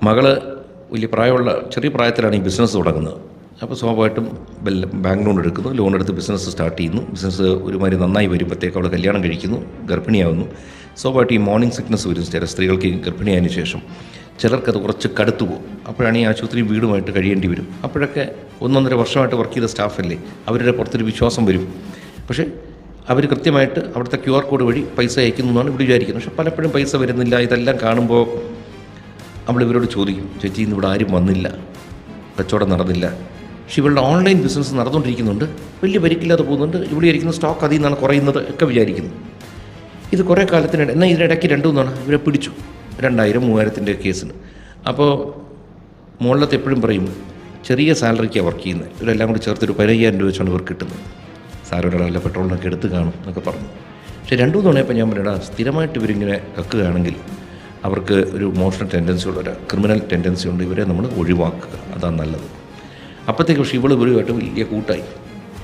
മകള് വലിയ പ്രായമുള്ള ചെറിയ പ്രായത്തിലാണ് ഈ ബിസിനസ് തുടങ്ങുന്നത്. അപ്പോൾ സ്വാഭാവികമായിട്ടും ബാങ്ക് ലോൺ എടുക്കുന്നു, ലോൺ എടുത്ത് ബിസിനസ് സ്റ്റാർട്ട് ചെയ്യുന്നു. ബിസിനസ് ഒരുമാതിരി നന്നായി വരുമ്പോഴത്തേക്ക് അവൾ കല്യാണം കഴിക്കുന്നു, ഗർഭിണിയാവുന്നു. സ്വാഭാവികമായിട്ട് ഈ മോർണിംഗ് സിക്നസ് വരും ചില സ്ത്രീകൾക്ക്. ഗർഭിണിയായതിനു ശേഷം ചിലർക്കത് കുറച്ച് കടുത്തു പോകും. അപ്പോഴാണ് ഈ ആശുപത്രി വീടുമായിട്ട് കഴിയേണ്ടി വരും. അപ്പോഴൊക്കെ 1-1.5 വർഷമായിട്ട് വർക്ക് ചെയ്ത സ്റ്റാഫല്ലേ, അവരുടെ പുറത്തൊരു വിശ്വാസം വരും. പക്ഷേ അവർ കൃത്യമായിട്ട് അവിടുത്തെ QR കോഡ് വഴി പൈസ അയക്കുന്നു എന്നാണ് ഇവിടെ വിചാരിക്കുന്നത്. പക്ഷേ പലപ്പോഴും പൈസ വരുന്നില്ല. ഇതെല്ലാം കാണുമ്പോൾ നമ്മളിവരോട് ചോദിക്കും, ചേച്ചി ഇന്ന് ഇവിടെ ആരും വന്നില്ല, കച്ചവടം നടന്നില്ല. പക്ഷേ ഇവളുടെ ഓൺലൈൻ ബിസിനസ് നടന്നുകൊണ്ടിരിക്കുന്നുണ്ട്, വലിയ പരിക്കില്ലാതെ പോകുന്നുണ്ട്, ഇവിടെ ഇരിക്കുന്ന സ്റ്റോക്ക് അതിൽ നിന്നാണ് കുറയുന്നത് ഒക്കെ വിചാരിക്കുന്നു. ഇത് കുറേ കാലത്തിനിടെ എന്നാൽ ഇതിനിടയ്ക്ക് 2-3 ഇവരെ പിടിച്ചു, 2000-3000 കേസിന്. അപ്പോൾ മുകളിലത്തെ എപ്പോഴും പറയും ചെറിയ സാലറിക്കാണ് വർക്ക് ചെയ്യുന്നത്, ഇവരെല്ലാം കൂടി ചേർത്തൊരു 15,000 രൂപ വെച്ചാണ് ഇവർക്ക് കിട്ടുന്നത്. സാരമല്ല, പെട്രോളിനൊക്കെ എടുത്ത് കാണും എന്നൊക്കെ പറഞ്ഞു. പക്ഷേ 2 തവണയപ്പോൾ ഞാൻ പറയടാ, സ്ഥിരമായിട്ട് ഇവരിങ്ങനെ കക്കുകയാണെങ്കിൽ അവർക്ക് ഒരു മോഷണൽ ടെൻഡൻസി ഉള്ള ക്രിമിനൽ ടെൻഡൻസി ഉണ്ട്, ഇവരെ നമ്മൾ ഒഴിവാക്കുക, അതാണ് നല്ലത്. അപ്പോഴത്തേക്ക് പക്ഷേ ഇവളുമായിട്ട് വലിയ കൂട്ടായി.